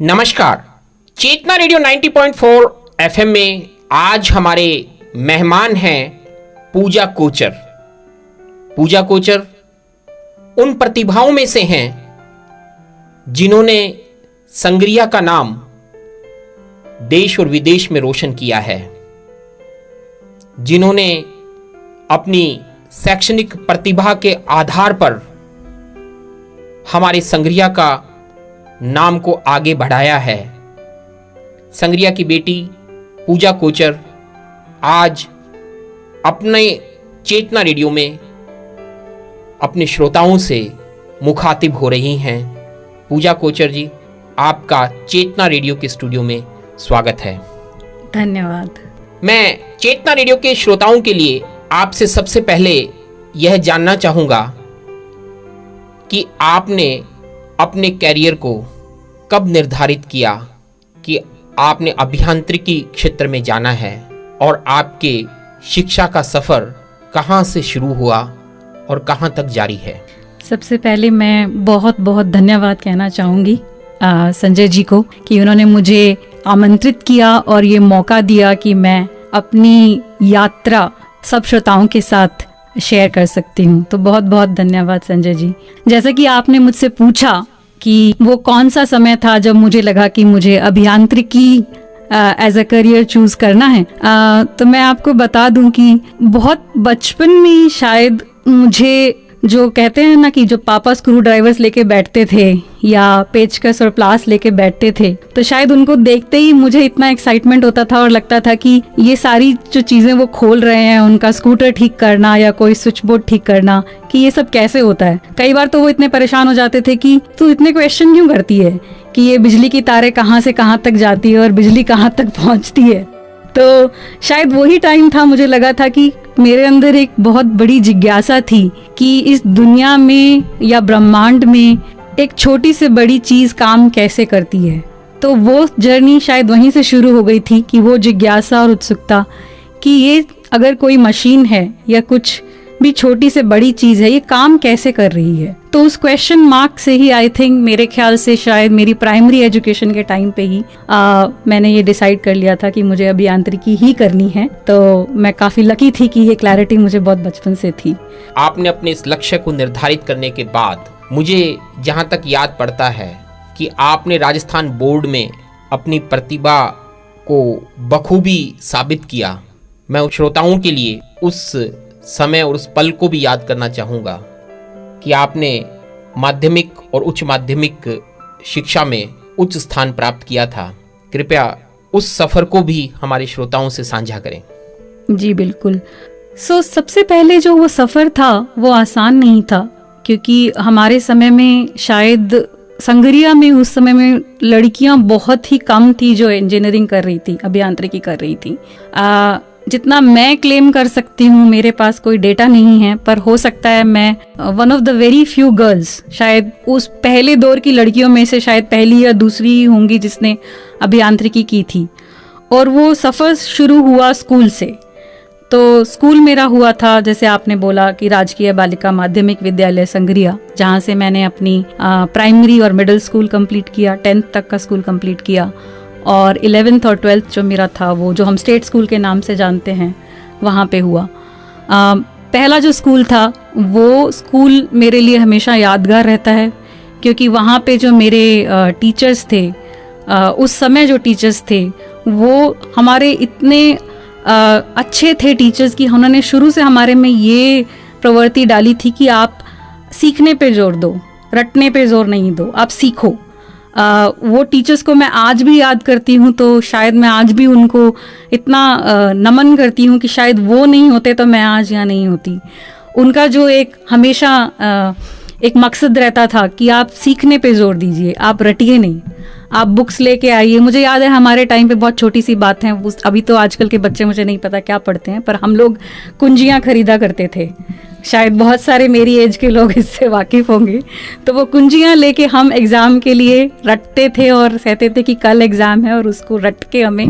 नमस्कार। चेतना radio 90.4 FM में आज हमारे मेहमान हैं पूजा कोचर। पूजा कोचर उन प्रतिभाओं में से हैं जिन्होंने संग्रिया का नाम देश और विदेश में रोशन किया है, जिन्होंने अपनी शैक्षणिक प्रतिभा के आधार पर हमारे संग्रिया का नाम को आगे बढ़ाया है। संग्रिया की बेटी पूजा कोचर आज अपने चेतना रेडियो में अपने श्रोताओं से मुखातिब हो रही हैं। पूजा कोचर जी, आपका चेतना रेडियो के स्टूडियो में स्वागत है। धन्यवाद। मैं चेतना रेडियो के श्रोताओं के लिए आपसे सबसे पहले यह जानना चाहूंगा कि आपने अपने कैरियर को कब निर्धारित किया कि आपने अभियांत्रिकी क्षेत्र में जाना है, और आपके शिक्षा का सफर कहां से शुरू हुआ और कहां तक जारी है? सबसे पहले मैं बहुत बहुत धन्यवाद कहना चाहूँगी संजय जी को कि उन्होंने मुझे आमंत्रित किया और ये मौका दिया कि मैं अपनी यात्रा सब श्रोताओं के साथ शेयर कर सकती हूँ। तो बहुत बहुत धन्यवाद संजय जी। जैसा कि आपने मुझसे पूछा कि वो कौन सा समय था जब मुझे लगा कि मुझे अभियांत्रिकी एज अ करियर चूज करना है, तो मैं आपको बता दूं कि बहुत बचपन में शायद मुझे, जो कहते हैं ना कि जो पापा स्क्रू ड्राइवर्स लेके बैठते थे या पेचकस और प्लास लेके बैठते थे, तो शायद उनको देखते ही मुझे इतना एक्साइटमेंट होता था और लगता था कि ये सारी जो चीजें वो खोल रहे हैं, उनका स्कूटर ठीक करना या कोई स्विच बोर्ड ठीक करना, कि ये सब कैसे होता है। कई बार तो वो इतने परेशान हो जाते थे कि तू इतने क्वेश्चन क्यों करती है कि ये बिजली की तारें कहाँ से कहाँ तक जाती है और बिजली कहाँ तक पहुँचती है। तो शायद वही टाइम था, मुझे लगा था कि मेरे अंदर एक बहुत बड़ी जिज्ञासा थी कि इस दुनिया में या ब्रह्मांड में एक छोटी से बड़ी चीज काम कैसे करती है। तो वो जर्नी शायद वहीं से शुरू हो गई थी कि वो जिज्ञासा और उत्सुकता कि ये अगर कोई मशीन है या कुछ भी छोटी से बड़ी चीज है, ये काम कैसे कर रही है। तो उस क्वेश्चन मार्क से ही आई थिंक, मेरे ख्याल से शायद मेरी प्राइमरी एजुकेशन के टाइम पे ही मैंने ये डिसाइड कर लिया था कि मुझे अभियांत्रिकी ही करनी है। तो मैं काफी लकी थी कि ये क्लैरिटी मुझे बहुत बचपन से थी। आपने अपने इस लक्ष्य को निर्धारित करने के बाद मुझे जहाँ तक याद पड़ता है कि आपने राजस्थान बोर्ड में अपनी प्रतिभा को बखूबी साबित किया। मैं श्रोताओं के लिए उस समय और उस पल को भी याद करना चाहूँगा कि आपने माध्यमिक और उच्च माध्यमिक शिक्षा में उच्च स्थान प्राप्त किया था। कृपया उस सफ़र को भी हमारे श्रोताओं से साझा करें। जी बिल्कुल। सबसे पहले जो वो सफ़र था वो आसान नहीं था, क्योंकि हमारे समय में शायद संग्रिया में उस समय में लड़कियां बहुत ही कम थी जो इंजीनियरिंग कर रही थी, अभियांत्रिकी कर रही थी। जितना मैं क्लेम कर सकती हूँ, मेरे पास कोई डेटा नहीं है, पर हो सकता है मैं one of the very few girls, शायद उस पहले दौर की लड़कियों में से शायद पहली या दूसरी ही होंगी जिसने अभियांत्रिकी की थी। और वो सफ़र शुरू हुआ स्कूल से। तो स्कूल मेरा हुआ था, जैसे आपने बोला, कि राजकीय बालिका माध्यमिक विद्यालय संग्रिया, जहाँ से मैंने अपनी प्राइमरी और मिडिल स्कूल कंप्लीट किया, 10th तक का स्कूल कंप्लीट किया। और 11th और 12th जो मेरा था वो जो हम स्टेट स्कूल के नाम से जानते हैं वहाँ पे हुआ। पहला जो स्कूल था वो स्कूल मेरे लिए हमेशा यादगार रहता है, क्योंकि वहाँ पे जो मेरे टीचर्स थे, उस समय जो टीचर्स थे वो हमारे इतने अच्छे थे टीचर्स कि उन्होंने शुरू से हमारे में ये प्रवृत्ति डाली थी कि आप सीखने पे जोर दो, रटने पे जोर नहीं दो, आप सीखो। वो टीचर्स को मैं आज भी याद करती हूँ, तो शायद मैं आज भी उनको इतना नमन करती हूँ कि शायद वो नहीं होते तो मैं आज यहाँ नहीं होती। उनका जो एक हमेशा एक मकसद रहता था कि आप सीखने पे जोर दीजिए, आप रटिए नहीं, आप बुक्स लेके आइए। मुझे याद है हमारे टाइम पे बहुत छोटी सी बात है, अभी तो आजकल के बच्चे मुझे नहीं पता क्या पढ़ते हैं, पर हम लोग कुंजियाँ खरीदा करते थे। शायद बहुत सारे मेरी एज के लोग इससे वाकिफ होंगे। तो वो कुंजियाँ लेके हम एग्ज़ाम के लिए रटते थे और कहते थे कि कल एग्ज़ाम है और उसको रट के हमें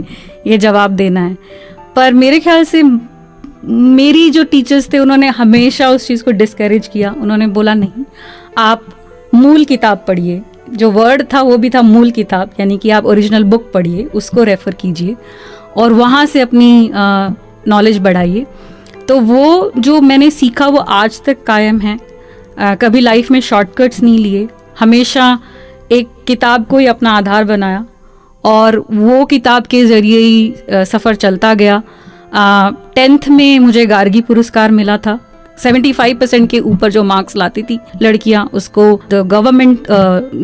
ये जवाब देना है। पर मेरे ख्याल से मेरी जो टीचर्स थे उन्होंने हमेशा उस चीज़ को डिस्करेज किया। उन्होंने बोला नहीं, आप मूल किताब पढ़िए, जो वर्ड था वो भी था मूल किताब, यानी कि आप ओरिजिनल बुक पढ़िए, उसको रेफ़र कीजिए और वहाँ से अपनी नॉलेज बढ़ाइए। तो वो जो मैंने सीखा वो आज तक कायम है। कभी लाइफ में शॉर्टकट्स नहीं लिए, हमेशा एक किताब को ही अपना आधार बनाया और वो किताब के ज़रिए ही सफ़र चलता गया। 10th में मुझे गार्गी पुरस्कार मिला था। 75% के ऊपर जो मार्क्स लाती थी लड़कियां, उसको the government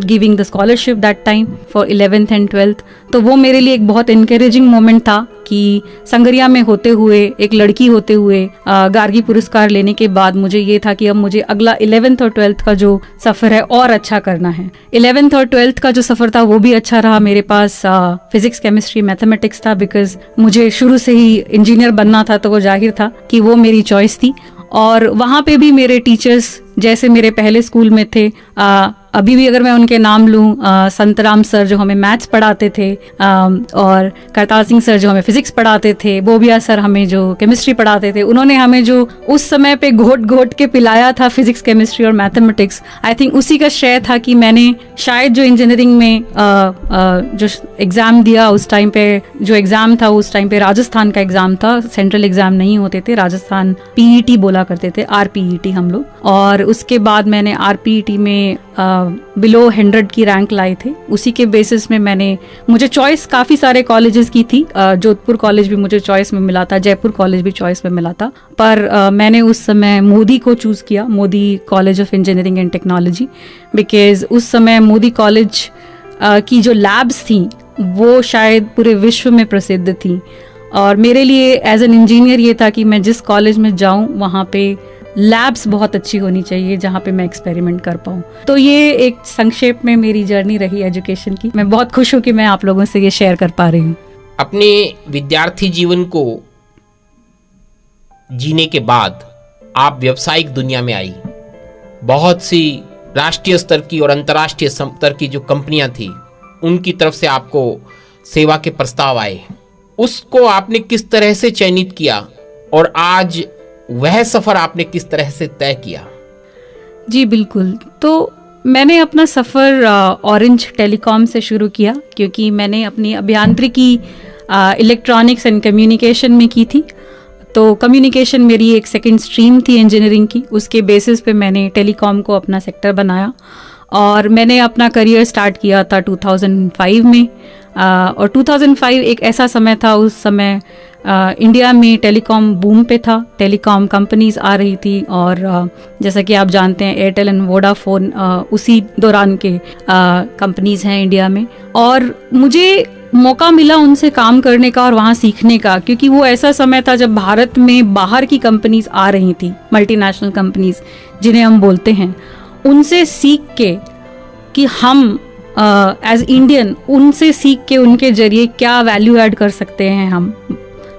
giving the scholarship that time for 11th and 12th। तो वो मेरे लिए एक बहुत इनकरेजिंग मोमेंट था कि संगरिया में होते हुए, एक लड़की होते हुए गार्गी पुरस्कार लेने के बाद मुझे ये था कि अब मुझे अगला 11th और 12th का जो सफ़र है और अच्छा करना है। 11th और 12th का जो सफ़र था वो भी अच्छा रहा। मेरे पास फिजिक्स, केमिस्ट्री, मैथमेटिक्स था, बिकॉज मुझे शुरू से ही इंजीनियर बनना था, तो वो जाहिर था कि वो मेरी चॉइस थी। और वहाँ पे भी मेरे टीचर्स जैसे मेरे पहले स्कूल में थे, अभी भी अगर मैं उनके नाम लूँ, संतराम सर जो हमें मैथ्स पढ़ाते थे, और करतार सिंह सर जो हमें फिजिक्स पढ़ाते थे, बोबिया सर हमें जो केमिस्ट्री पढ़ाते थे, उन्होंने हमें जो उस समय पे घोट घोट के पिलाया था फिजिक्स, केमिस्ट्री और मैथमेटिक्स, आई थिंक उसी का श्रेय था कि मैंने शायद जो इंजीनियरिंग में जो एग्ज़ाम दिया उस टाइम पे, जो एग्ज़ाम था उस टाइम पे राजस्थान का एग्ज़ाम था, सेंट्रल एग्ज़ाम नहीं होते थे, राजस्थान पीईटी बोला करते थे, RPET हम लोग। और उसके बाद मैंने RPET में बिलो 100 की रैंक लाई थे। उसी के बेसिस में मुझे चॉइस काफ़ी सारे कॉलेजेस की थी। जोधपुर कॉलेज भी मुझे चॉइस में मिला था, जयपुर कॉलेज भी चॉइस में मिला था, पर मैंने उस समय मोदी को चूज़ किया, Modi college of engineering and technology, because उस समय मोदी कॉलेज की जो लैब्स थी वो शायद पूरे विश्व में प्रसिद्ध थी। और मेरे लिए एज एन इंजीनियर ये था कि मैं जिस कॉलेज में जाऊँ वहाँ पे लैब्स बहुत अच्छी होनी चाहिए जहाँ पे मैं एक्सपेरिमेंट कर पाऊँ। तो ये एक संक्षेप में मेरी जर्नी रही एजुकेशन की। मैं बहुत खुश हूँ कि मैं आप लोगों से ये शेयर कर पा रही हूँ। अपने विद्यार्थी जीवन को जीने के बाद आप व्यावसायिक दुनिया में आई। बहुत सी राष्ट्रीय स्तर की और अंतर्राष्ट्रीय स्तर की जो कंपनियां थी उनकी तरफ से आपको सेवा के प्रस्ताव आए। उसको आपने किस तरह से चयनित किया और आज वह सफ़र आपने किस तरह से तय किया? जी बिल्कुल। तो मैंने अपना सफ़र ऑरेंज टेलीकॉम से शुरू किया, क्योंकि मैंने अपनी अभियांत्रिकी इलेक्ट्रॉनिक्स एंड कम्युनिकेशन में की थी। तो कम्युनिकेशन मेरी एक सेकंड स्ट्रीम थी इंजीनियरिंग की। उसके बेसिस पे मैंने टेलीकॉम को अपना सेक्टर बनाया और मैंने अपना करियर स्टार्ट किया था 2005 में। और 2005 एक ऐसा समय था, उस समय इंडिया में टेलीकॉम बूम पे था, टेलीकॉम कंपनीज आ रही थी और जैसा कि आप जानते हैं एयरटेल एंड वोडाफोन उसी दौरान के कंपनीज हैं इंडिया में। और मुझे मौका मिला उनसे काम करने का और वहाँ सीखने का, क्योंकि वो ऐसा समय था जब भारत में बाहर की कंपनीज आ रही थी, मल्टीनेशनल कंपनीज जिन्हें हम बोलते हैं, उनसे सीख के कि हम एज इंडियन उनसे सीख के उनके जरिए क्या वैल्यू ऐड कर सकते हैं हम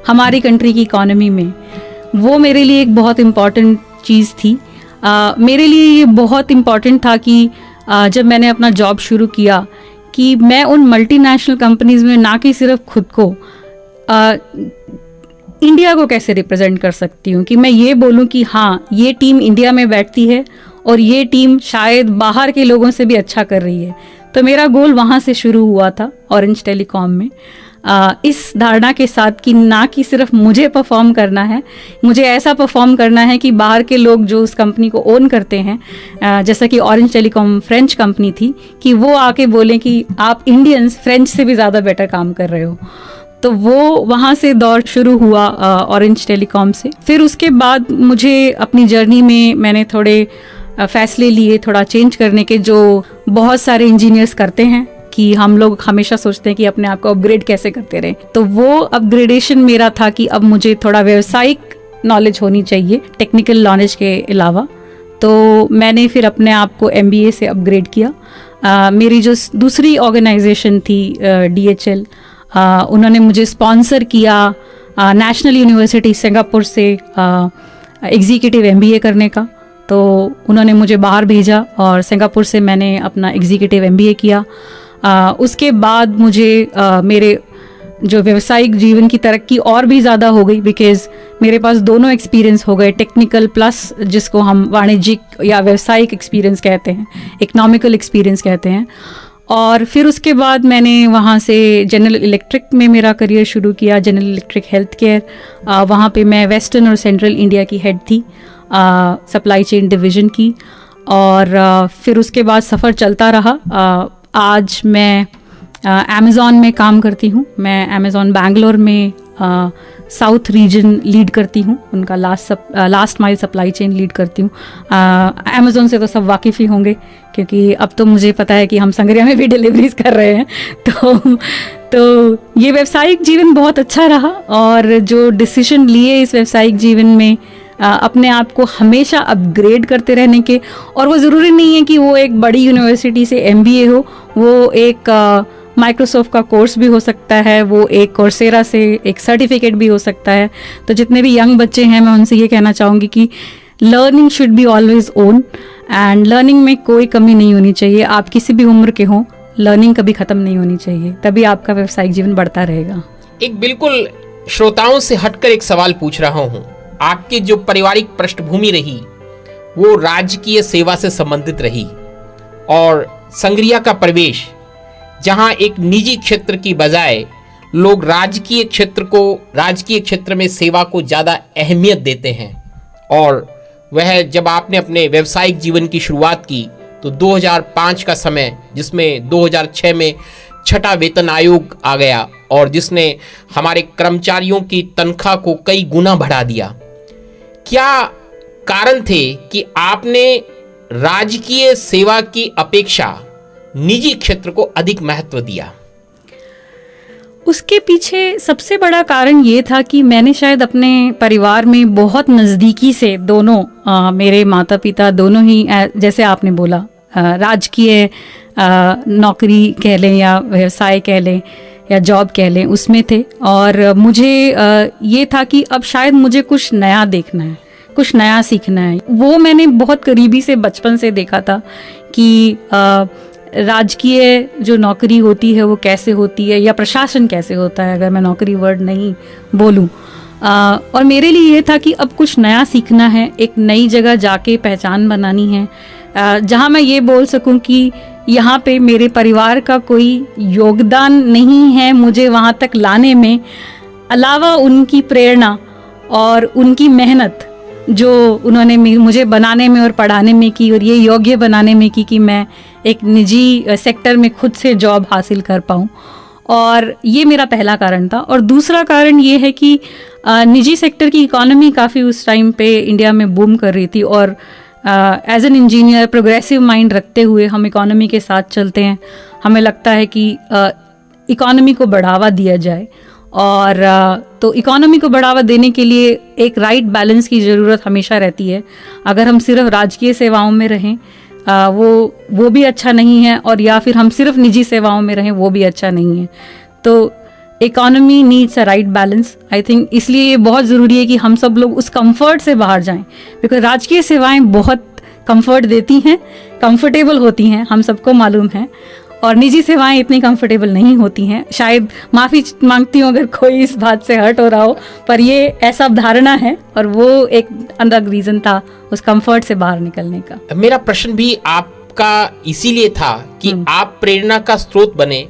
हमारी कंट्री की इकोनॉमी में, वो मेरे लिए एक बहुत इम्पॉर्टेंट चीज़ थी। मेरे लिए ये बहुत इम्पॉर्टेंट था कि जब मैंने अपना जॉब शुरू किया कि मैं उन मल्टीनेशनल कंपनीज में ना कि सिर्फ खुद को, इंडिया को कैसे रिप्रेजेंट कर सकती हूँ, कि मैं ये बोलूँ कि हाँ ये टीम इंडिया में बैठती है और ये टीम शायद बाहर के लोगों से भी अच्छा कर रही है। तो मेरा गोल वहाँ से शुरू हुआ था ऑरेंज टेलीकॉम में, इस धारणा के साथ कि ना कि सिर्फ मुझे परफॉर्म करना है, मुझे ऐसा परफॉर्म करना है कि बाहर के लोग जो उस कंपनी को ओन करते हैं, जैसा कि ऑरेंज टेलीकॉम फ्रेंच कंपनी थी, कि वो आके बोलें कि आप इंडियंस फ्रेंच से भी ज़्यादा बेटर काम कर रहे हो। तो वो वहाँ से दौर शुरू हुआ ऑरेंज टेलीकॉम से। फिर उसके बाद मुझे अपनी जर्नी में मैंने थोड़े फैसले लिए थोड़ा चेंज करने के, जो बहुत सारे इंजीनियर्स करते हैं कि हम लोग हमेशा सोचते हैं कि अपने आप को अपग्रेड कैसे करते रहें। तो वो अपग्रेडेशन मेरा था कि अब मुझे थोड़ा व्यावसायिक नॉलेज होनी चाहिए टेक्निकल नॉलेज के अलावा। तो मैंने फिर अपने आप को MBA से अपग्रेड किया। मेरी जो दूसरी ऑर्गेनाइजेशन थी DHL, उन्होंने मुझे स्पॉन्सर किया नेशनल यूनिवर्सिटी सिंगापुर से एग्जीक्यूटिव MBA करने का। तो उन्होंने मुझे बाहर भेजा और सिंगापुर से मैंने अपना एग्जीक्यूटिव MBA किया। उसके बाद मुझे मेरे जो व्यावसायिक जीवन की तरक्की और भी ज़्यादा हो गई, बिकॉज मेरे पास दोनों एक्सपीरियंस हो गए, टेक्निकल प्लस जिसको हम वाणिज्यिक या व्यावसायिक एक्सपीरियंस कहते हैं, इकोनॉमिकल एक्सपीरियंस कहते हैं। और फिर उसके बाद मैंने वहाँ से जनरल इलेक्ट्रिक में मेरा करियर शुरू किया, जनरल इलेक्ट्रिक हेल्थ केयर। वहाँ पे मैं वेस्टर्न और सेंट्रल इंडिया की हेड थी सप्लाई चेन डिवीज़न की। और फिर उसके बाद सफ़र चलता रहा। आज मैं अमेज़ॉन में काम करती हूँ। मैं अमेज़ॉन बैंगलोर में साउथ रीजन लीड करती हूँ, उनका last mile supply chain lead करती हूँ। अमेज़ॉन से तो सब वाकिफ़ ही होंगे, क्योंकि अब तो मुझे पता है कि हम संग्रिया में भी डिलीवरीज कर रहे हैं। तो ये व्यावसायिक जीवन बहुत अच्छा रहा, और जो डिसीजन लिए इस व्यावसायिक जीवन में अपने आप को हमेशा अपग्रेड करते रहने के। और वो ज़रूरी नहीं है कि वो एक बड़ी यूनिवर्सिटी से MBA हो, वो एक माइक्रोसॉफ्ट का कोर्स भी हो सकता है, वो एक कोर्सेरा से एक सर्टिफिकेट भी हो सकता है। तो जितने भी यंग बच्चे हैं, मैं उनसे ये कहना चाहूँगी कि learning should be always own, and learning में कोई कमी नहीं होनी चाहिए। आप किसी भी उम्र के हों, लर्निंग कभी ख़त्म नहीं होनी चाहिए, तभी आपका व्यावसायिक जीवन बढ़ता रहेगा। एक बिल्कुल श्रोताओं से हटकर एक सवाल पूछ रहा हूँ। आपकी जो पारिवारिक पृष्ठभूमि रही वो राजकीय सेवा से संबंधित रही, और संग्रिया का प्रवेश जहां एक निजी क्षेत्र की बजाय लोग राजकीय क्षेत्र में सेवा को ज़्यादा अहमियत देते हैं। और वह जब आपने अपने व्यावसायिक जीवन की शुरुआत की तो 2005 का समय, जिसमें 2006 में छठा वेतन आयोग आ गया और जिसने हमारे कर्मचारियों की तनख्वाह को कई गुना बढ़ा दिया। क्या कारण थे कि आपने राजकीय सेवा की अपेक्षा निजी क्षेत्र को अधिक महत्व दिया? उसके पीछे सबसे बड़ा कारण ये था कि मैंने शायद अपने परिवार में बहुत नज़दीकी से दोनों मेरे माता पिता दोनों ही जैसे आपने बोला राजकीय नौकरी कह लें या व्यवसाय कह लें या जॉब कह लें, उसमें थे। और मुझे ये था कि अब शायद मुझे कुछ नया देखना है, कुछ नया सीखना है। वो मैंने बहुत करीबी से बचपन से देखा था कि राजकीय जो नौकरी होती है वो कैसे होती है, या प्रशासन कैसे होता है, अगर मैं नौकरी वर्ड नहीं बोलूं। और मेरे लिए ये था कि अब कुछ नया सीखना है, एक नई जगह जाके पहचान बनानी है, जहां मैं ये बोल सकूं कि यहाँ पे मेरे परिवार का कोई योगदान नहीं है मुझे वहाँ तक लाने में, अलावा उनकी प्रेरणा और उनकी मेहनत जो उन्होंने मुझे बनाने में और पढ़ाने में की, और ये योग्य बनाने में की कि मैं एक निजी सेक्टर में खुद से जॉब हासिल कर पाऊँ। और ये मेरा पहला कारण था। और दूसरा कारण ये है कि निजी सेक्टर की इकोनॉमी काफ़ी उस टाइम पे इंडिया में बूम कर रही थी, और as an engineer progressive mind रखते हुए हम इकोनॉमी के साथ चलते हैं। हमें लगता है कि इकोनॉमी को बढ़ावा दिया जाए, और तो इकोनॉमी को बढ़ावा देने के लिए एक राइट बैलेंस की ज़रूरत हमेशा रहती है। अगर हम सिर्फ राजकीय सेवाओं में रहें वो भी अच्छा नहीं है, और या फिर हम सिर्फ निजी सेवाओं में रहें वो भी अच्छा नहीं है। तो economy needs a right balance, I think. इसलिए ये बहुत ज़रूरी है कि हम सब लोग उस कंफर्ट से बाहर जाएं, बिकॉज राजकीय सेवाएं बहुत कंफर्ट देती हैं, कंफर्टेबल होती हैं, हम सबको मालूम है, और निजी सेवाएं इतनी कंफर्टेबल नहीं होती हैं। शायद माफ़ी मांगती हूँ अगर कोई इस बात से हर्ट हो रहा हो, पर ये ऐसा धारणा है, और वो एक अलग रीज़न था उस कंफर्ट से बाहर निकलने का। मेरा प्रश्न भी आपका इसीलिए था कि आप प्रेरणा का स्रोत बने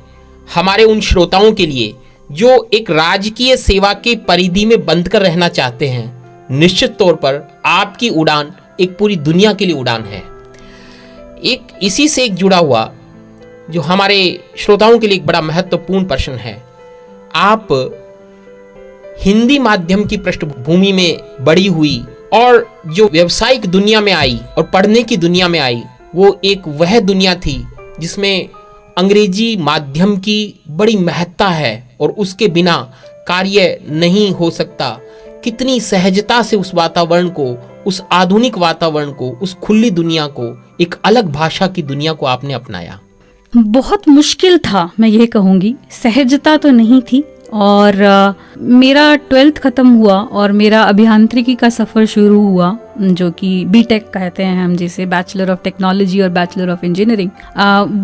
हमारे उन श्रोताओं के लिए जो एक राजकीय सेवा के परिधि में बंद कर रहना चाहते हैं। निश्चित तौर पर आपकी उड़ान एक पूरी दुनिया के लिए उड़ान है। एक इसी से एक जुड़ा हुआ जो हमारे श्रोताओं के लिए एक बड़ा महत्वपूर्ण प्रश्न है। आप हिंदी माध्यम की पृष्ठभूमि में बड़ी हुई और जो व्यावसायिक दुनिया में आई और पढ़ने की दुनिया में आई, वो एक वह दुनिया थी जिसमें अंग्रेजी माध्यम की बड़ी महत्ता है और उसके बिना कार्य नहीं हो सकता। कितनी सहजता से उस वातावरण को, उस आधुनिक वातावरण को, उस खुली दुनिया को, एक अलग भाषा की दुनिया को आपने अपनाया। बहुत मुश्किल था, मैं ये कहूँगी, सहजता तो नहीं थी। और मेरा 12th ख़त्म हुआ और मेरा अभियांत्रिकी का सफ़र शुरू हुआ, जो कि बीटेक कहते हैं हम, जिसे बैचलर ऑफ टेक्नोलॉजी और बैचलर ऑफ इंजीनियरिंग।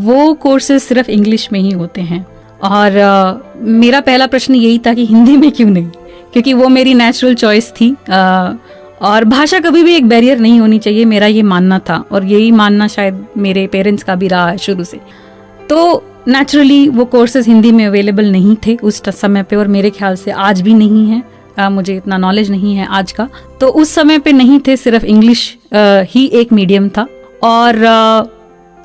वो कोर्सेज सिर्फ इंग्लिश में ही होते हैं। और मेरा पहला प्रश्न यही था कि हिंदी में क्यों नहीं, क्योंकि वो मेरी नेचुरल चॉइस थी। और भाषा कभी भी एक बैरियर नहीं होनी चाहिए, मेरा ये मानना था, और यही मानना शायद मेरे पेरेंट्स का भी रहा है शुरू से। तो नेचुरली वो कोर्सेज हिंदी में अवेलेबल नहीं थे उस समय पे, और मेरे ख्याल से आज भी नहीं है। मुझे इतना नॉलेज नहीं है आज का, तो उस समय पे नहीं थे, सिर्फ इंग्लिश ही एक मीडियम था। और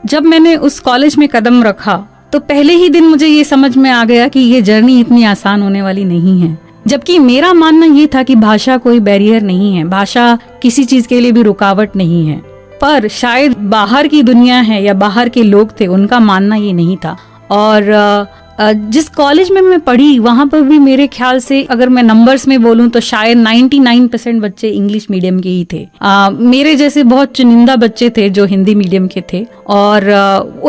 जब मैंने उस कॉलेज में कदम रखा तो पहले ही दिन मुझे ये समझ में आ गया कि ये जर्नी इतनी आसान होने वाली नहीं है। जबकि मेरा मानना ये था कि भाषा कोई बैरियर नहीं है, भाषा किसी चीज के लिए भी रुकावट नहीं है, पर शायद बाहर की दुनिया है या बाहर के लोग थे, उनका मानना ये नहीं था। और जिस कॉलेज में मैं पढ़ी वहां पर भी मेरे ख्याल से अगर मैं नंबर्स में बोलूं तो शायद 99% बच्चे इंग्लिश मीडियम के ही थे। मेरे जैसे बहुत चुनिंदा बच्चे थे जो हिंदी मीडियम के थे, और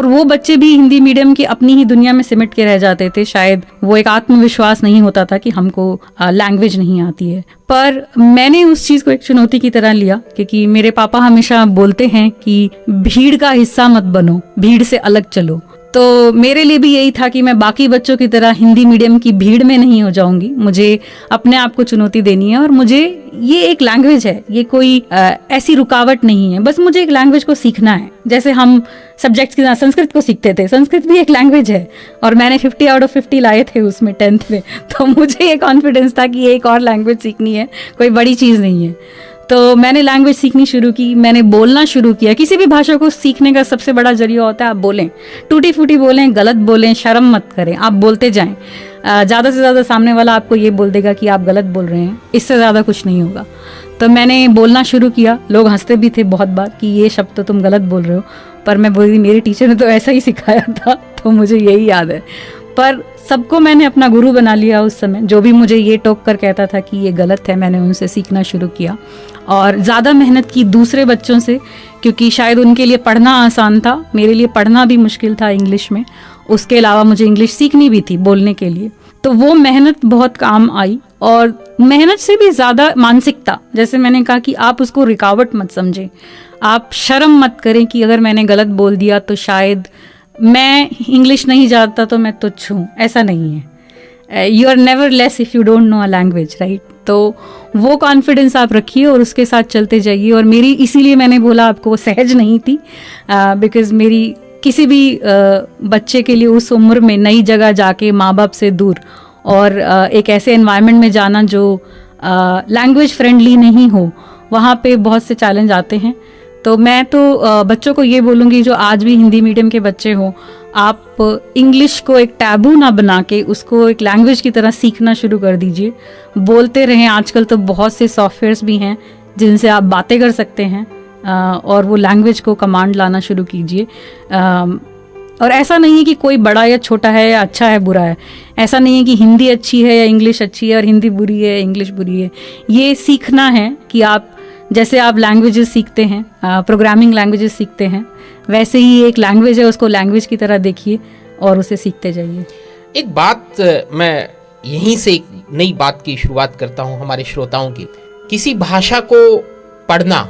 वो बच्चे भी हिंदी मीडियम की अपनी ही दुनिया में सिमट के रह जाते थे। शायद वो एक आत्मविश्वास नहीं होता था कि हमको लैंग्वेज नहीं आती है, पर मैंने उस चीज को एक चुनौती की तरह लिया, क्योंकि मेरे पापा हमेशा बोलते हैं कि भीड़ का हिस्सा मत बनो, भीड़ से अलग चलो। तो मेरे लिए भी यही था कि मैं बाकी बच्चों की तरह हिंदी मीडियम की भीड़ में नहीं हो जाऊंगी, मुझे अपने आप को चुनौती देनी है। और मुझे ये एक लैंग्वेज है, ये कोई ऐसी रुकावट नहीं है, बस मुझे एक लैंग्वेज को सीखना है। जैसे हम सब्जेक्ट्स की संस्कृत को सीखते थे, संस्कृत भी एक लैंग्वेज है, और मैंने 50 आउट ऑफ 50 लाए थे उसमें 10th में। तो मुझे ये कॉन्फिडेंस था कि एक और लैंग्वेज सीखनी है, कोई बड़ी चीज नहीं है। तो मैंने लैंग्वेज सीखनी शुरू की, मैंने बोलना शुरू किया। किसी भी भाषा को सीखने का सबसे बड़ा जरिया होता है आप बोलें, टूटी फूटी बोलें, गलत बोलें, शर्म मत करें, आप बोलते जाएं। ज़्यादा से ज़्यादा सामने वाला आपको ये बोल देगा कि आप गलत बोल रहे हैं, इससे ज़्यादा कुछ नहीं होगा। तो मैंने बोलना शुरू किया, लोग हंसते भी थे बहुत बार कि ये शब्द तो तुम गलत बोल रहे हो, पर मैं बोली मेरी टीचर ने तो ऐसा ही सिखाया था, तो मुझे यही याद है। पर सबको मैंने अपना गुरु बना लिया उस समय, जो भी मुझे ये टोक कर कहता था कि ये गलत है, मैंने उनसे सीखना शुरू किया। और ज़्यादा मेहनत की दूसरे बच्चों से, क्योंकि शायद उनके लिए पढ़ना आसान था, मेरे लिए पढ़ना भी मुश्किल था इंग्लिश में। उसके अलावा मुझे इंग्लिश सीखनी भी थी बोलने के लिए, तो वो मेहनत बहुत काम आई। और मेहनत से भी ज़्यादा मानसिकता, जैसे मैंने कहा कि आप उसको रुकावट मत समझें, आप शर्म मत करें कि अगर मैंने गलत बोल दिया तो शायद मैं इंग्लिश नहीं जानता तो मैं तुच्छ हूँ, ऐसा नहीं है। You are never less if you don't know a language, right. तो वो कॉन्फिडेंस आप रखिए और उसके साथ चलते जाइए। और मेरी इसीलिए मैंने बोला आपको वो सहज नहीं थी, बिकॉज मेरी किसी भी बच्चे के लिए उस उम्र में नई जगह जाके माँ बाप से दूर और एक ऐसे एनवायरनमेंट में जाना जो लैंग्वेज फ्रेंडली नहीं हो, वहाँ पे बहुत से चैलेंज आते हैं। तो मैं तो बच्चों को ये बोलूँगी जो आज भी हिंदी मीडियम के बच्चे हों, आप इंग्लिश को एक टैबू ना बना के उसको एक लैंग्वेज की तरह सीखना शुरू कर दीजिए, बोलते रहें। आजकल तो बहुत से सॉफ्टवेयर्स भी हैं जिनसे आप बातें कर सकते हैं, और वो लैंग्वेज को कमांड लाना शुरू कीजिए। और ऐसा नहीं है कि कोई बड़ा या छोटा है या अच्छा है बुरा है, ऐसा नहीं है कि हिंदी अच्छी है या इंग्लिश अच्छी है और हिंदी बुरी है या इंग्लिश बुरी है। ये सीखना है कि आप जैसे आप लैंग्वेजेस सीखते हैं, प्रोग्रामिंग लैंग्वेजेस सीखते हैं, वैसे ही एक लैंग्वेज है, उसको लैंग्वेज की तरह देखिए और उसे सीखते जाइए। एक बात मैं यहीं से एक नई बात की शुरुआत करता हूं हमारे श्रोताओं की। किसी भाषा को पढ़ना,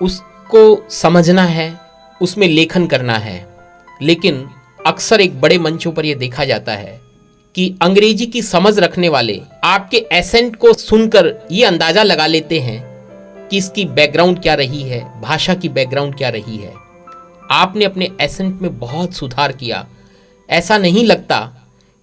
उसको समझना है, उसमें लेखन करना है, लेकिन अक्सर एक बड़े मंचों पर यह देखा जाता है कि अंग्रेजी की समझ रखने वाले आपके एसेंट को सुनकर ये अंदाजा लगा लेते हैं कि इसकी बैकग्राउंड क्या रही है, भाषा की बैकग्राउंड क्या रही है। आपने अपने एसेंट में बहुत सुधार किया। ऐसा नहीं लगता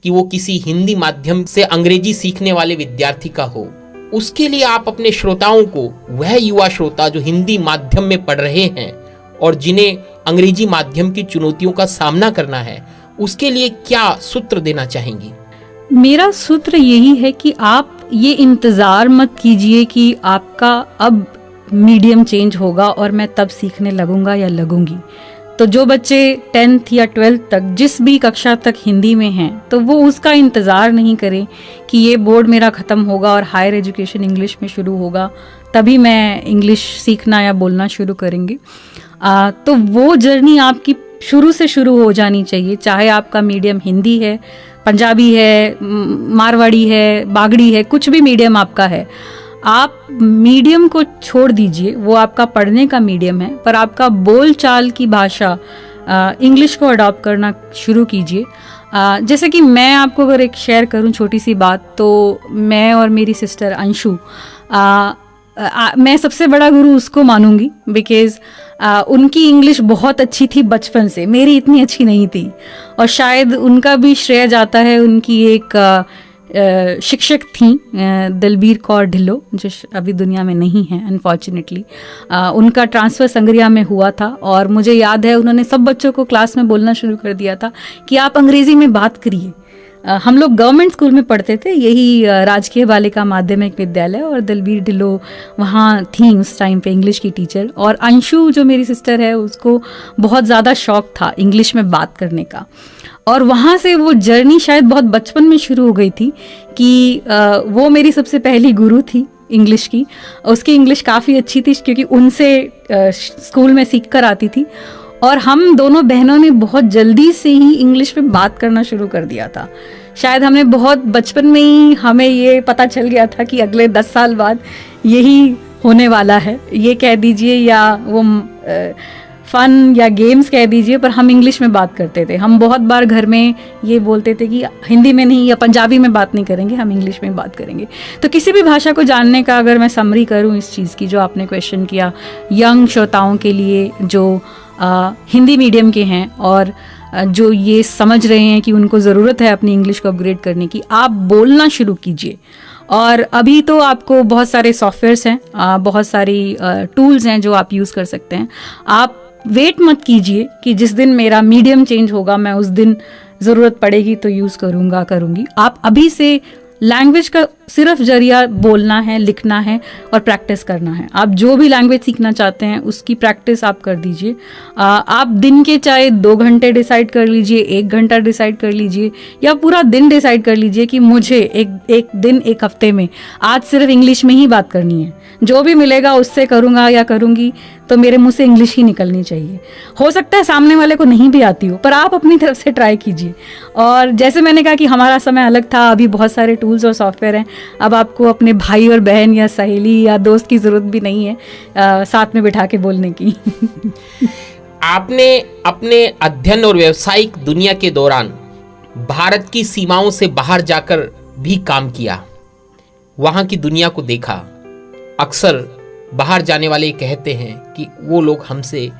कि वो किसी हिंदी माध्यम से अंग्रेजी सीखने वाले विद्यार्थी का हो। उसके लिए आप अपने श्रोताओं को, वह युवा श्रोता जो हिंदी माध्यम में पढ़ रहे हैं और जिन्हें अंग्रेजी माध्यम की चुनौतियों का सामना करना है, उसके लिए क्या सूत्र देना चाहेंगी? मेरा सूत्र यही है कि आप ये इंतज़ार मत कीजिए कि आपका अब मीडियम चेंज होगा और मैं तब सीखने लगूंगा या लगूंगी। तो जो बच्चे 10th या 12th तक जिस भी कक्षा तक हिंदी में हैं, तो वो उसका इंतज़ार नहीं करें कि ये बोर्ड मेरा ख़त्म होगा और हायर एजुकेशन इंग्लिश में शुरू होगा, तभी मैं इंग्लिश सीखना या बोलना शुरू करेंगे। तो वो जर्नी आपकी शुरू से शुरू हो जानी चाहिए, चाहे आपका मीडियम हिंदी है, पंजाबी है, मारवाड़ी है, बागड़ी है, कुछ भी मीडियम आपका है। आप मीडियम को छोड़ दीजिए, वो आपका पढ़ने का मीडियम है, पर आपका बोल चाल की भाषा इंग्लिश को अडॉप्ट करना शुरू कीजिए। जैसे कि मैं आपको अगर एक शेयर करूं छोटी सी बात, तो मैं और मेरी सिस्टर अंशु, मैं सबसे बड़ा गुरु उसको मानूंगी, बिकॉज़ उनकी इंग्लिश बहुत अच्छी थी बचपन से, मेरी इतनी अच्छी नहीं थी। और शायद उनका भी श्रेय जाता है, उनकी एक शिक्षक थी दलबीर कौर ढिल्लो, जो अभी दुनिया में नहीं है अनफॉर्चुनेटली। उनका ट्रांसफ़र संगरिया में हुआ था और मुझे याद है उन्होंने सब बच्चों को क्लास में बोलना शुरू कर दिया था कि आप अंग्रेज़ी में बात करिए। हम लोग गवर्नमेंट स्कूल में पढ़ते थे, यही राजकीय बालिका माध्यमिक विद्यालय, और दलबीर ढिल्लो वहाँ थी उस टाइम पे इंग्लिश की टीचर। और अंशु जो मेरी सिस्टर है, उसको बहुत ज़्यादा शौक था इंग्लिश में बात करने का, और वहाँ से वो जर्नी शायद बहुत बचपन में शुरू हो गई थी कि वो मेरी सबसे पहली गुरु थी इंग्लिश की। उसकी इंग्लिश काफ़ी अच्छी थी क्योंकि उनसे स्कूल में सीख कर आती थी, और हम दोनों बहनों ने बहुत जल्दी से ही इंग्लिश में बात करना शुरू कर दिया था। शायद हमने बहुत बचपन में ही हमें ये पता चल गया था कि अगले 10 साल बाद यही होने वाला है, ये कह दीजिए या वो फन या गेम्स कह दीजिए, पर हम इंग्लिश में बात करते थे। हम बहुत बार घर में ये बोलते थे कि हिंदी में नहीं या पंजाबी में बात नहीं करेंगे, हम इंग्लिश में बात करेंगे। तो किसी भी भाषा को जानने का अगर मैं समरी करूं इस चीज़ की, जो आपने क्वेश्चन किया, यंग श्रोताओं के लिए जो हिंदी मीडियम के हैं और जो ये समझ रहे हैं कि उनको ज़रूरत है अपनी इंग्लिश को अपग्रेड करने की, आप बोलना शुरू कीजिए। और अभी तो आपको बहुत सारे सॉफ्टवेयर्स हैं, बहुत सारी टूल्स हैं जो आप यूज़ कर सकते हैं। आप वेट मत कीजिए कि जिस दिन मेरा मीडियम चेंज होगा मैं उस दिन ज़रूरत पड़ेगी तो यूज़ करूँगी। आप अभी से लैंग्वेज का सिर्फ जरिया बोलना है, लिखना है और प्रैक्टिस करना है। आप जो भी लैंग्वेज सीखना चाहते हैं उसकी प्रैक्टिस आप कर दीजिए। आप दिन के चाहे 2 घंटे डिसाइड कर लीजिए, 1 घंटा डिसाइड कर लीजिए, या पूरा दिन डिसाइड कर लीजिए कि मुझे एक दिन, एक हफ्ते में आज सिर्फ इंग्लिश में ही बात करनी है। जो भी मिलेगा उससे करूँगा या करूँगी तो मेरे मुंह से इंग्लिश ही निकलनी चाहिए। हो सकता है सामने वाले को नहीं भी आती हो, पर आप अपनी तरफ से ट्राई कीजिए। और जैसे मैंने कहा कि हमारा समय अलग था, अभी बहुत सारे टूल्स और सॉफ्टवेयर हैं। अब आपको अपने भाई और बहन या सहेली या दोस्त की ज़रूरत भी नहीं है साथ में बिठा के बोलने की। आपने अपने अध्ययन और व्यावसायिक दुनिया के दौरान भारत की सीमाओं से बाहर जाकर भी काम किया, वहाँ की दुनिया को देखा। अक्सर बाहर जाने वाले कहते हैं कि वो लोग हमसे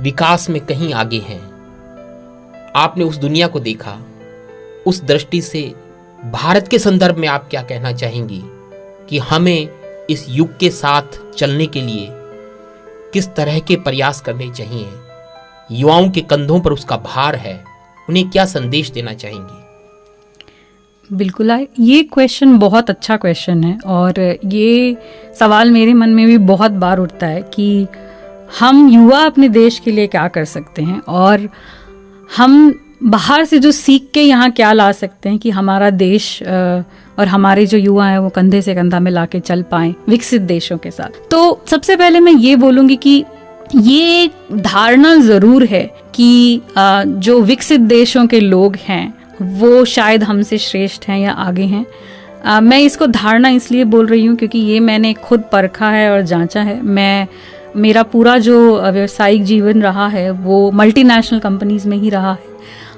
विकास में कहीं आगे हैं। आपने उस दुनिया को देखा, उस दृष्टि से भारत के संदर्भ में आप क्या कहना चाहेंगी कि हमें इस युग के साथ चलने के लिए किस तरह के प्रयास करने चाहिए? युवाओं के कंधों पर उसका भार है, उन्हें क्या संदेश देना चाहेंगी? बिल्कुल, ये क्वेश्चन बहुत अच्छा क्वेश्चन है, और ये सवाल मेरे मन में भी बहुत बार उठता है कि हम युवा अपने देश के लिए क्या कर सकते हैं, और हम बाहर से जो सीख के यहाँ क्या ला सकते हैं कि हमारा देश और हमारे जो युवा हैं वो कंधे से कंधा मिला के चल पाएं विकसित देशों के साथ। तो सबसे पहले मैं ये बोलूँगी कि ये धारणा ज़रूर है कि जो विकसित देशों के लोग हैं वो शायद हमसे श्रेष्ठ हैं या आगे हैं। मैं इसको धारणा इसलिए बोल रही हूँ क्योंकि ये मैंने खुद परखा है और जांचा है। मेरा पूरा जो व्यावसायिक जीवन रहा है वो मल्टीनेशनल कंपनीज में ही रहा है,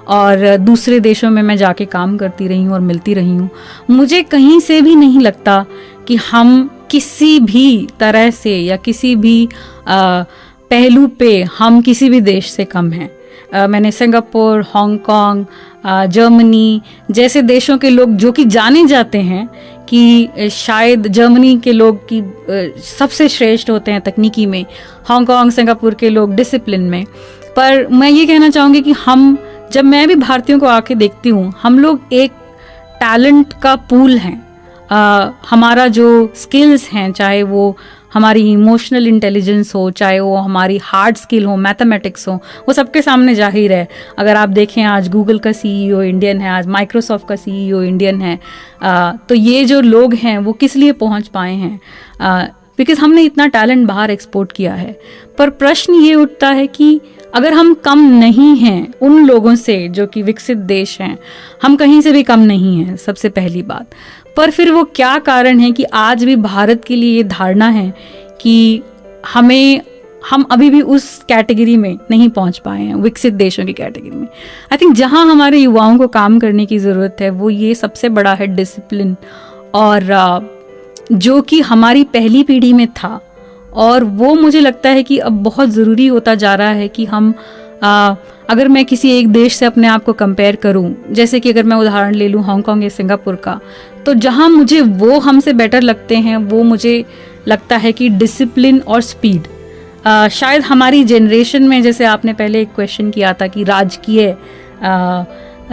और दूसरे देशों में मैं जाके काम करती रही हूँ और मिलती रही हूँ। मुझे कहीं से भी नहीं लगता कि हम किसी भी तरह से या किसी भी पहलू पे हम किसी भी देश से कम हैं। मैंने सिंगापुर, हांगकांग, जर्मनी जैसे देशों के लोग जो कि जाने जाते हैं कि शायद जर्मनी के लोग की सबसे श्रेष्ठ होते हैं तकनीकी में, हांगकांग, सिंगापुर के लोग डिसिप्लिन में। पर मैं ये कहना चाहूँगी कि हम, जब मैं भी भारतीयों को आके देखती हूँ, हम लोग एक टैलेंट का पूल हैं। हमारा जो स्किल्स हैं, चाहे वो हमारी इमोशनल इंटेलिजेंस हो, चाहे वो हमारी हार्ड स्किल हो, मैथमेटिक्स हो, वो सबके सामने जाहिर है। अगर आप देखें आज गूगल का सीईओ इंडियन है, आज माइक्रोसॉफ्ट का सीईओ इंडियन है। तो ये जो लोग हैं वो किस लिए पहुंच पाए हैं? बिकॉज हमने इतना टैलेंट बाहर एक्सपोर्ट किया है। पर प्रश्न ये उठता है कि अगर हम कम नहीं हैं उन लोगों से जो कि विकसित देश हैं, हम कहीं से भी कम नहीं हैं, सबसे पहली बात। पर फिर वो क्या कारण है कि आज भी भारत के लिए ये धारणा है कि हमें हम अभी भी उस कैटेगरी में नहीं पहुंच पाए हैं, विकसित देशों की कैटेगरी में। आई थिंक जहां हमारे युवाओं को काम करने की ज़रूरत है वो ये सबसे बड़ा है, डिसिप्लिन, और जो कि हमारी पहली पीढ़ी में था, और वो मुझे लगता है कि अब बहुत ज़रूरी होता जा रहा है कि हम अगर मैं किसी एक देश से अपने आप को कंपेयर करूं, जैसे कि अगर मैं उदाहरण ले लूं हांगकांग या सिंगापुर का, तो जहां मुझे वो हमसे बेटर लगते हैं वो मुझे लगता है कि डिसिप्लिन और स्पीड। शायद हमारी जनरेशन में, जैसे आपने पहले एक क्वेश्चन किया था कि राजकीय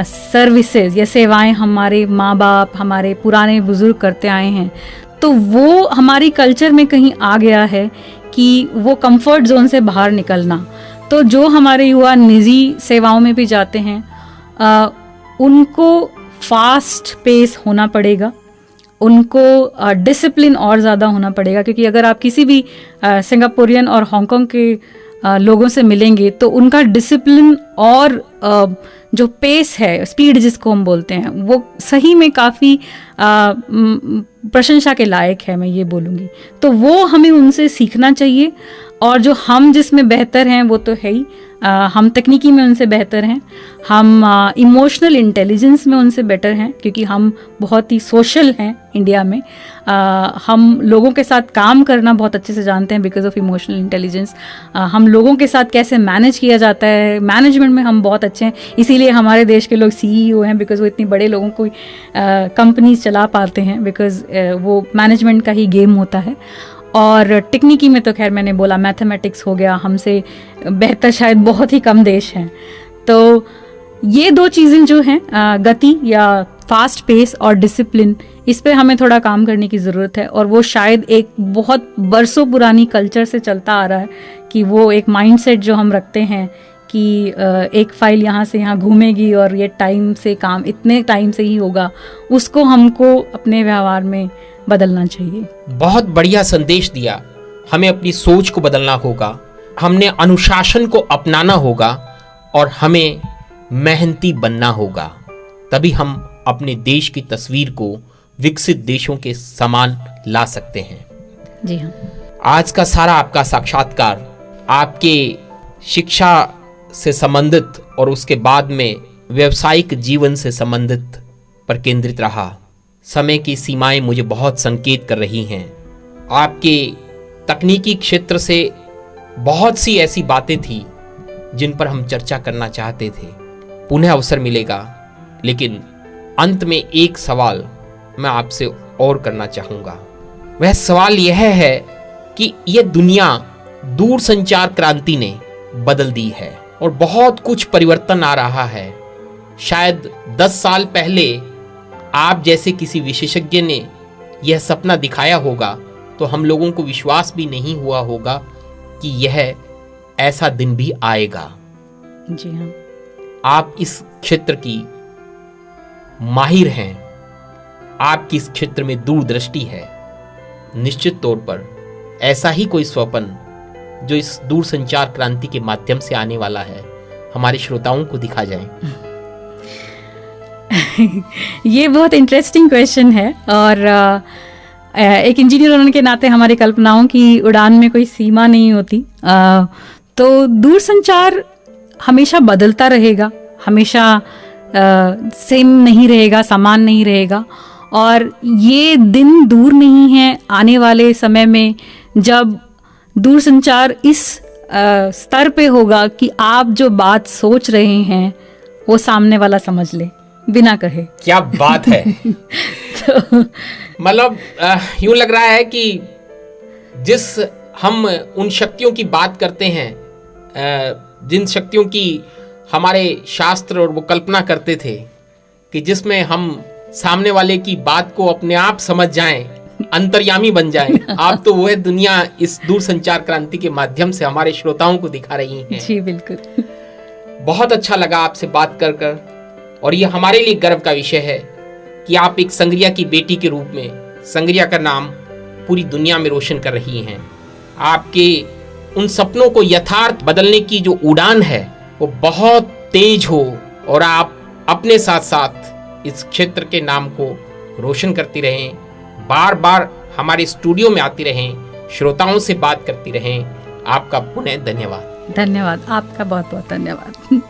सर्विसेज या सेवाएं हमारे माँ बाप, हमारे पुराने बुजुर्ग करते आए हैं, तो वो हमारी कल्चर में कहीं आ गया है कि वो कंफर्ट जोन से बाहर निकलना। तो जो हमारे युवा निजी सेवाओं में भी जाते हैं, उनको फास्ट पेस होना पड़ेगा, उनको डिसिप्लिन और ज़्यादा होना पड़ेगा, क्योंकि अगर आप किसी भी सिंगापुरियन और हांगकांग के लोगों से मिलेंगे तो उनका डिसिप्लिन और जो पेस है, स्पीड जिसको हम बोलते हैं, वो सही में काफ़ी प्रशंसा के लायक है, मैं ये बोलूँगी। तो वो हमें उनसे सीखना चाहिए, और जो हम जिसमें बेहतर हैं वो तो है ही, हम तकनीकी में उनसे बेहतर हैं, हम इमोशनल इंटेलिजेंस में उनसे बेटर हैं, क्योंकि हम बहुत ही सोशल हैं इंडिया में। हम लोगों के साथ काम करना बहुत अच्छे से जानते हैं बिकॉज ऑफ इमोशनल इंटेलिजेंस। हम लोगों के साथ कैसे मैनेज किया जाता है, मैनेजमेंट में हम बहुत अच्छे हैं, इसीलिए हमारे देश के लोग सीईओ हैं, बिकॉज वो इतनी बड़े लोगों को कंपनीज चला पाते हैं, बिकॉज वो मैनेजमेंट का ही गेम होता है। और टेक्निकी में तो खैर मैंने बोला, मैथमेटिक्स हो गया, हमसे बेहतर शायद बहुत ही कम देश हैं। तो ये दो चीज़ें जो हैं, गति या फास्ट पेस और डिसिप्लिन, इस पे हमें थोड़ा काम करने की ज़रूरत है। और वो शायद एक बहुत बरसों पुरानी कल्चर से चलता आ रहा है कि वो एक माइंडसेट जो हम रखते हैं कि एक फाइल यहाँ से यहाँ घूमेगी और ये टाइम से काम इतने टाइम से ही होगा, उसको हमको अपने व्यवहार में बदलना चाहिए। बहुत बढ़िया संदेश दिया। हमें अपनी सोच को बदलना होगा, हमने अनुशासन को अपनाना होगा, और हमें मेहनती बनना होगा, तभी हम अपने देश की तस्वीर को विकसित देशों के समान ला सकते हैं। जी हाँ। आज का सारा आपका साक्षात्कार आपके शिक्षा से संबंधित और उसके बाद में व्यावसायिक जीवन से संबंधित पर केंद्रित रहा। समय की सीमाएं मुझे बहुत संकेत कर रही हैं। आपके तकनीकी क्षेत्र से बहुत सी ऐसी बातें थी जिन पर हम चर्चा करना चाहते थे। पुनः अवसर मिलेगा, लेकिन अंत में एक सवाल मैं आपसे और करना चाहूँगा। वह सवाल यह है कि यह दुनिया दूरसंचार क्रांति ने बदल दी है और बहुत कुछ परिवर्तन आ रहा है। शायद 10 साल पहले आप जैसे किसी विशेषज्ञ ने यह सपना दिखाया होगा तो हम लोगों को विश्वास भी नहीं हुआ होगा कि यह ऐसा दिन भी आएगा। जी हाँ। आप इस क्षेत्र की माहिर हैं, आपकी इस क्षेत्र में दूरदृष्टि है। निश्चित तौर पर ऐसा ही कोई स्वप्न जो इस दूरसंचार क्रांति के माध्यम से आने वाला है, हमारे श्रोताओं को दिखा जाए। ये बहुत इंटरेस्टिंग क्वेश्चन है, और एक इंजीनियर होने के नाते हमारी कल्पनाओं की उड़ान में कोई सीमा नहीं होती। तो दूरसंचार हमेशा बदलता रहेगा, हमेशा सेम नहीं रहेगा, समान नहीं रहेगा, और ये दिन दूर नहीं है आने वाले समय में जब दूरसंचार इस स्तर पे होगा कि आप जो बात सोच रहे हैं वो सामने वाला समझ ले बिना कहे। क्या बात है। तो मतलब यूं लग रहा है कि जिस हम उन शक्तियों की बात करते हैं, जिन शक्तियों की हमारे शास्त्र और वो कल्पना करते थे कि जिसमें हम सामने वाले की बात को अपने आप समझ जाएं, अंतर्यामी बन जाएं, आप तो वह दुनिया इस दूरसंचार क्रांति के माध्यम से हमारे श्रोताओं को दिखा रही हैं। जी बिल्कुल। बहुत अच्छा लगा आपसे बात कर कर, और ये हमारे लिए गर्व का विषय है कि आप एक संग्रिया की बेटी के रूप में संग्रिया का नाम पूरी दुनिया में रोशन कर रही हैं। आपके उन सपनों को यथार्थ बदलने की जो उड़ान है वो बहुत तेज हो, और आप अपने साथ साथ इस क्षेत्र के नाम को रोशन करती रहें, बार बार हमारे स्टूडियो में आती रहें, श्रोताओं से बात करती रहें, आपका पुनः धन्यवाद। धन्यवाद, आपका बहुत बहुत धन्यवाद।